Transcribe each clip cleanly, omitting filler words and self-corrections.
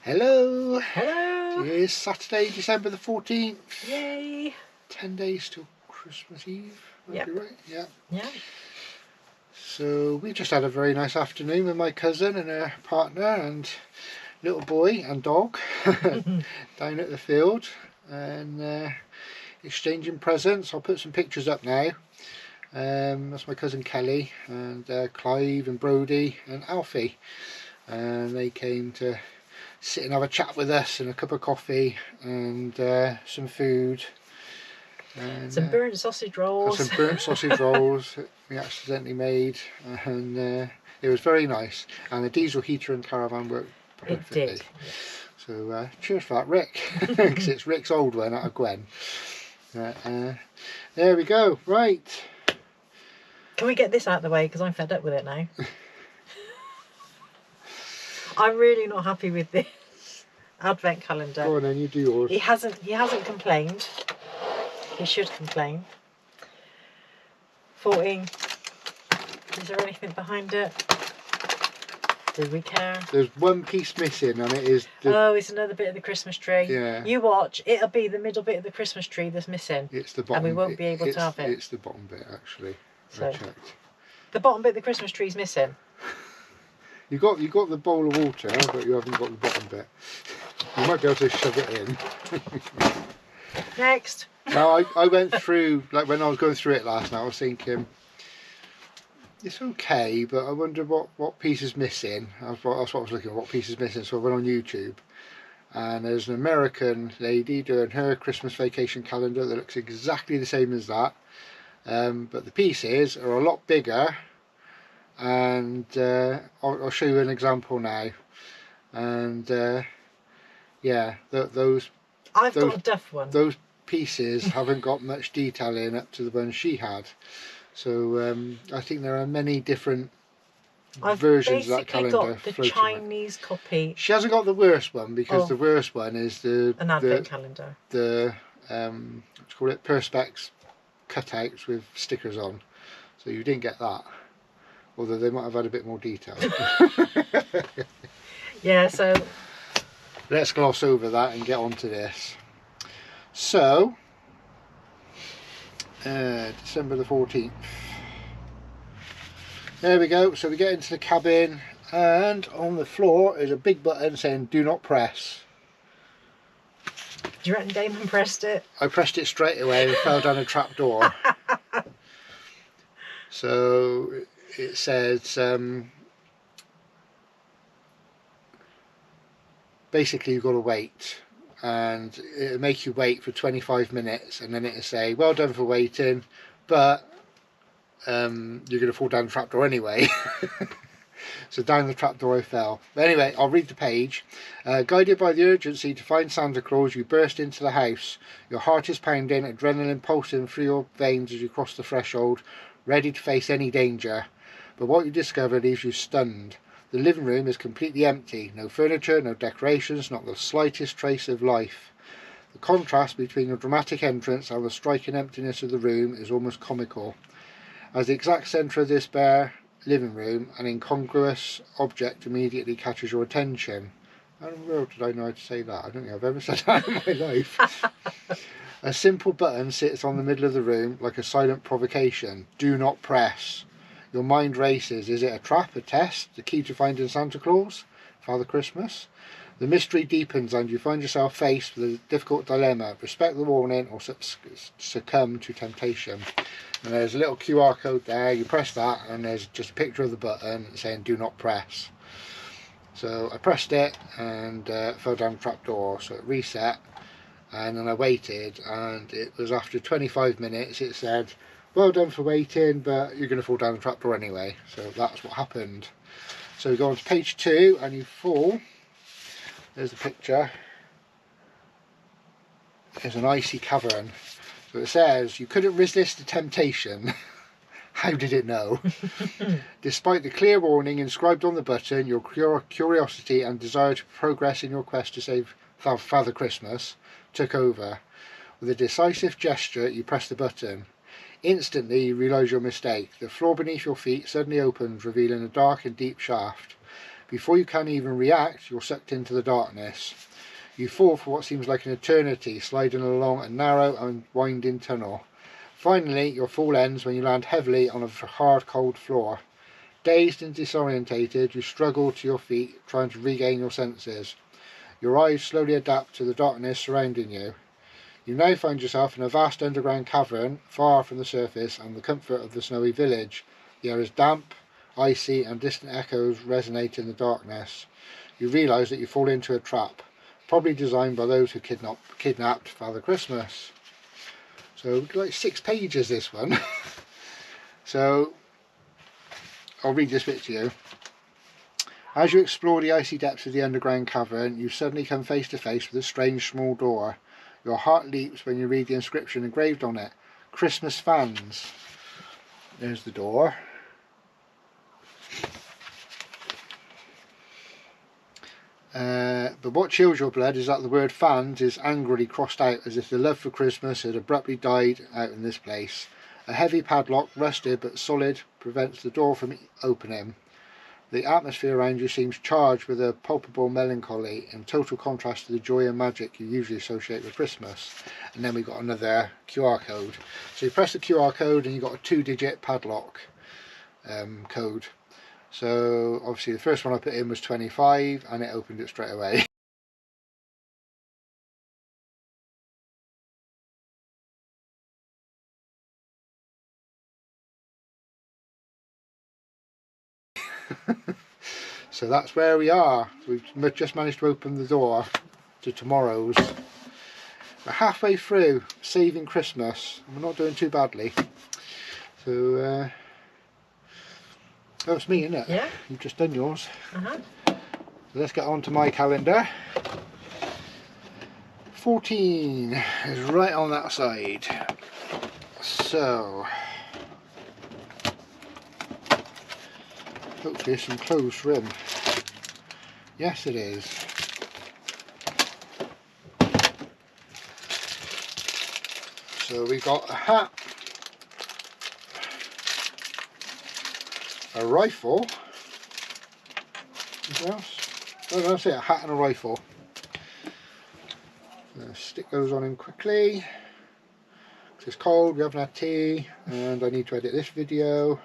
Hello! Hello! It is Saturday, December the 14th. Yay! 10 days till Christmas Eve, would Yep. be right? Yeah. Yeah. So we just had a very nice afternoon with my cousin and her partner and little boy and dog down at the field and exchanging presents. I'll put some pictures up now. That's my cousin Kelly and Clive and Brody and Alfie, and they came to sit and have a chat with us and a cup of coffee and some food and Some burnt sausage rolls. some burnt sausage rolls that we accidentally made, and it was very nice, and the diesel heater and caravan worked perfectly. It did. So cheers for that, Rick, because it's Rick's old one out of Gwen. There we go. Right, Can we get this out of the way, because I'm fed up with it now. I'm really not happy with this advent calendar. go on then, you do yours. He hasn't complained. He should complain. 14. Is there anything behind it? Do we care? There's one piece missing, and it is Oh, it's another bit of the Christmas tree. Yeah. You watch, it'll be the middle bit of the Christmas tree that's missing. it's the bottom. And we won't be able to have it. It's the bottom bit, actually. So. I checked. The bottom bit of the Christmas tree's missing. You got the bowl of water, but you haven't got the bottom bit. You might be able to shove it in. Next. Now I went through, like when I was going through it last night, I was thinking it's okay, but I wonder what piece is missing. That's what I was looking at, what piece is missing. So I went on YouTube, and there's an American lady doing her Christmas vacation calendar that looks exactly the same as that, but the pieces are a lot bigger. And I'll show you an example now, and yeah, those I've got a duff one. Those pieces haven't got much detail in up to the one she had, so I think there are many different versions of that calendar. I've got the Chinese copy. She hasn't got the worst one, because the worst one is an advent calendar. The what do you call it, perspex cutouts with stickers on, so you didn't get that. Although they might have had a bit more detail. Yeah, so let's gloss over that and get on to this. So, December the 14th. There we go. So we get into the cabin, and on the floor is a big button saying "Do not press." Do you reckon Damon pressed it? I pressed it straight away and fell down a trap door. So it says basically you've got to wait, and it'll make you wait for 25 minutes, and then it'll say well done for waiting, but you're going to fall down the trapdoor anyway. So down the trapdoor I fell. But anyway, I'll read the page. Guided by the urgency to find Santa Claus, you burst into the house. Your heart is pounding, adrenaline pulsing through your veins as you cross the threshold, ready to face any danger. But what you discover leaves you stunned. The living room is completely empty. No furniture, no decorations, not the slightest trace of life. The contrast between your dramatic entrance and the striking emptiness of the room is almost comical. As the exact centre of this bare living room, an incongruous object immediately catches your attention. How in the world did I know how to say that? I don't think I've ever said that in my life. A simple button sits on the middle of the room like a silent provocation. Do not press. Your mind races. Is it a trap, a test, the key to finding Santa Claus, Father Christmas? The mystery deepens and you find yourself faced with a difficult dilemma. Respect the warning or succumb to temptation. And there's a little QR code there. You press that and there's just a picture of the button saying do not press. So I pressed it and fell down the trapdoor, so it reset, and then I waited, and it was after 25 minutes it said well done for waiting, but you're going to fall down the trapdoor anyway. So that's what happened. So we go on to page 2 and you fall. There's the picture. There's an icy cavern. So it says, you couldn't resist the temptation. How did it know? Despite the clear warning inscribed on the button, your curiosity and desire to progress in your quest to save Father Christmas took over. With a decisive gesture, you press the button. Instantly, you realise your mistake. The floor beneath your feet suddenly opens, revealing a dark and deep shaft. Before you can even react, you're sucked into the darkness. You fall for what seems like an eternity, sliding along a narrow and winding tunnel. Finally, your fall ends when you land heavily on a hard, cold floor. Dazed and disorientated, you struggle to your feet, trying to regain your senses. Your eyes slowly adapt to the darkness surrounding you. You now find yourself in a vast underground cavern, far from the surface and the comfort of the snowy village. The air is damp, icy, and distant echoes resonate in the darkness. You realise that you fall into a trap, probably designed by those who kidnapped Father Christmas. So, like 6 pages this one. So, I'll read this bit to you. As you explore the icy depths of the underground cavern, you suddenly come face to face with a strange small door. Your heart leaps when you read the inscription engraved on it. Christmas fans. There's the door. But what chills your blood is that the word fans is angrily crossed out, as if the love for Christmas had abruptly died out in this place. A heavy padlock, rusted but solid, prevents the door from opening. The atmosphere around you seems charged with a palpable melancholy, in total contrast to the joy and magic you usually associate with Christmas. And then we've got another QR code. So you press the QR code and you've got a 2-digit padlock code. So obviously the first one I put in was 25 and it opened it straight away. So that's where we are. We've just managed to open the door to tomorrow's. We're halfway through saving Christmas. We're not doing too badly. So that's me, isn't it? Yeah. You've just done yours. Uh-huh. So let's get on to my calendar. 14 is right on that side. So hopefully there's some clothes for him. Yes, it is. So we got a hat, a rifle. Anything else? Oh, that's it, a hat and a rifle. Stick those on him quickly. It's cold, we haven't had tea, and I need to edit this video.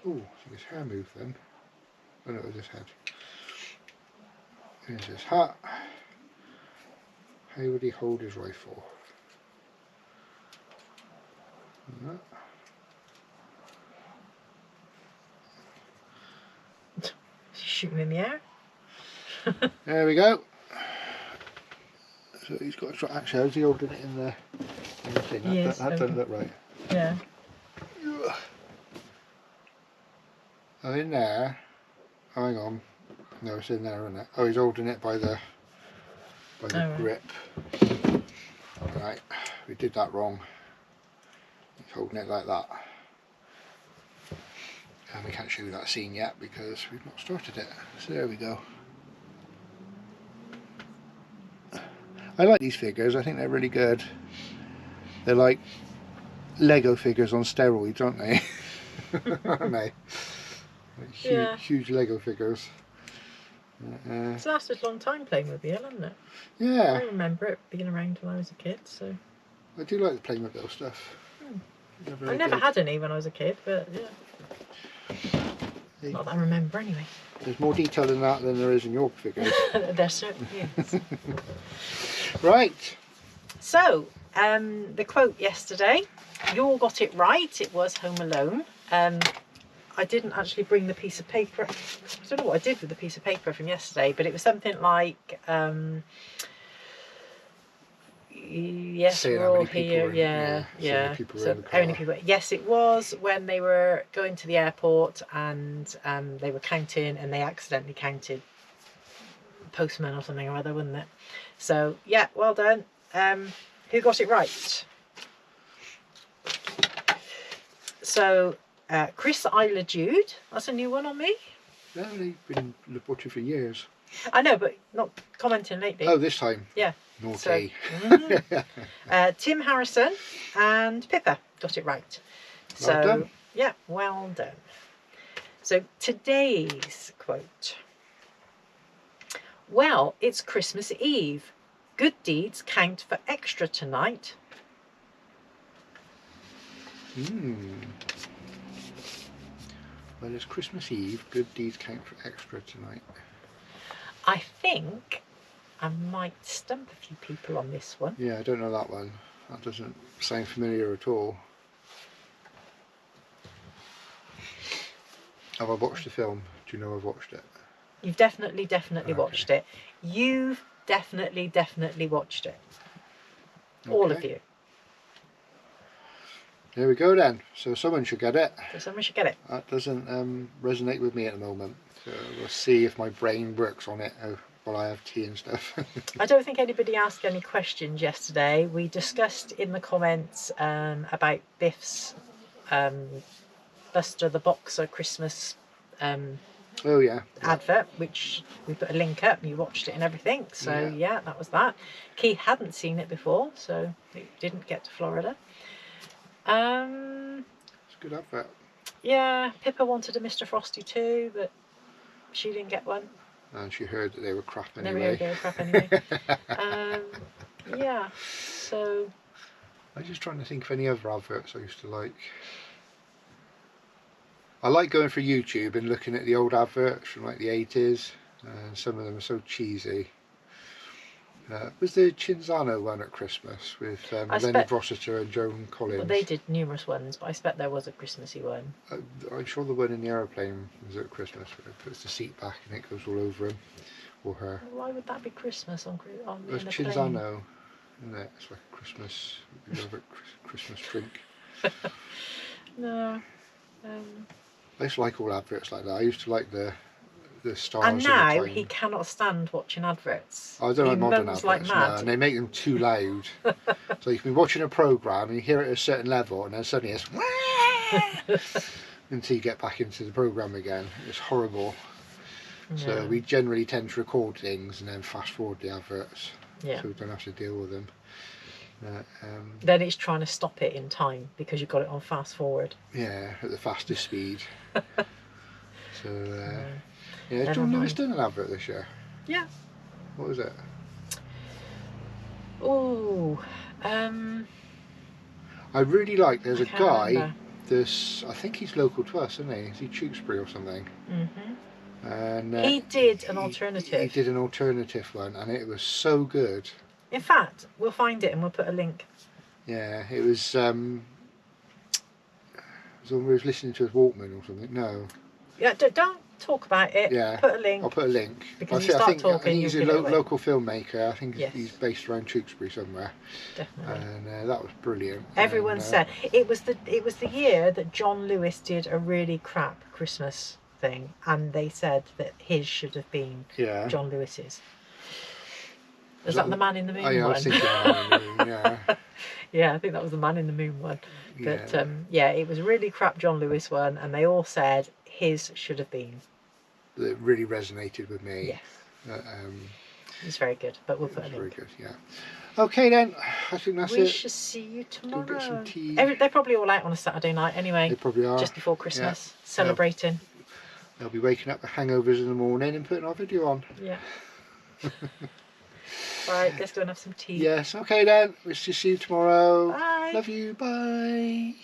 Oh, I think his hair moved then. Oh no, it was his head. Here's his hat. How would he hold his rifle? Like that. Shooting in the air. There we go. So he's got a shot. Actually, how's he holding it in the thing? That doesn't look right. Yeah. Oh, in there. Oh, hang on. No, it's in there, isn't it? Oh, he's holding it by the grip. Right, we did that wrong. He's holding it like that. And we can't show you that scene yet because we've not started it. So there we go. I like these figures. I think they're really good. They're like Lego figures on steroids, aren't they? Aren't they? Like huge Lego figures. It's lasted a long time Playmobil, hasn't it? Yeah. I remember it being around when I was a kid, so. I do like the Playmobil stuff. I never had any when I was a kid, but yeah. Not that I remember anyway. There's more detail in that than there is in your figures. There certainly is. Right. So, the quote yesterday, you all got it right. It was Home Alone. I didn't actually bring the piece of paper. I don't know what I did with the piece of paper from yesterday, but it was something like, yes, we're all here. Yeah. So how many people? Yes, it was when they were going to the airport and they were counting and they accidentally counted postman or something or other, wasn't it? So yeah, well done. Who got it right? So Chris Isla Jude, that's a new one on me. Yeah, they've been watching for years. I know, but not commenting lately. Oh, this time. Yeah. Naughty. So, Tim Harrison and Pippa got it right. So well done. yeah, well done. So today's quote. Well, it's Christmas Eve. Good deeds count for extra tonight. Well, it's Christmas Eve. Good deeds count for extra tonight. I think I might stump a few people on this one. Yeah, I don't know that one. That doesn't sound familiar at all. Have I watched the film? Do you know I've watched it? You've definitely watched it. You've definitely watched it. All of you. There we go then. So someone should get it. That doesn't resonate with me at the moment. So we'll see if my brain works on it while I have tea and stuff. I don't think anybody asked any questions yesterday. We discussed in the comments about Biff's Buster the Boxer Christmas advert, which we put a link up and you watched it and everything. So yeah, that was that. Keith hadn't seen it before, so he didn't get to Florida. It's a good advert. Yeah, Pippa wanted a Mr. Frosty too, but she didn't get one. And she heard that they were crap anyway. Never heard they were crap anyway. Yeah, so... I'm just trying to think of any other adverts I used to like. I like going through YouTube and looking at the old adverts from like the 80s. Some of them are so cheesy. Was the Cinzano one at Christmas with Leonard Rossiter and Joan Collins? Well, they did numerous ones, but I expect there was a Christmassy one. I'm sure the one in the aeroplane was at Christmas, where it puts the seat back and it goes all over him or her. Why would that be Christmas on it was Cinzano, isn't it? It's like a Christmas drink. No. I used to like all adverts like that. I used to like the stars. And now he cannot stand watching adverts. I don't like modern adverts, like mad. No, and they make them too loud. So you can be watching a programme and you hear it at a certain level and then suddenly it's until you get back into the programme again. It's horrible. Yeah. So we generally tend to record things and then fast forward the adverts, so we don't have to deal with them. Then it's trying to stop it in time because you've got it on fast forward. Yeah, at the fastest speed. So yeah, John Lewis done an advert this year. Yeah. What was it? Oh, I really like. There's a guy. I think he's local to us, isn't he? Is he Tewkesbury or something? And he did an alternative. He did an alternative one, and it was so good. In fact, we'll find it and we'll put a link. Yeah, it was. When we was listening to his Walkman or something. No. Yeah, don't talk about it. Yeah, put a link. I'll put a link. Because I think he's a local filmmaker. I think he's based around Tewkesbury somewhere. Definitely. And that was brilliant. Everyone said it was the year that John Lewis did a really crap Christmas thing, and they said that his should have been John Lewis's. Was that the Man in the Moon one? I was thinking Man in the Moon, yeah. Yeah, I think that was the Man in the Moon one. But it was a really crap John Lewis one, and they all said his should have been. That really resonated with me. Yes. It's very good, but we'll put a link. Very good, yeah. Okay then, I think that's it. We shall see you tomorrow. Go get some tea. They're probably all out on a Saturday night anyway. They probably are. Just before Christmas, celebrating. They'll be waking up with hangovers in the morning and putting our video on. Yeah. Right, let's go and have some tea. Yes, okay then. We'll see you tomorrow. Bye. Love you. Bye.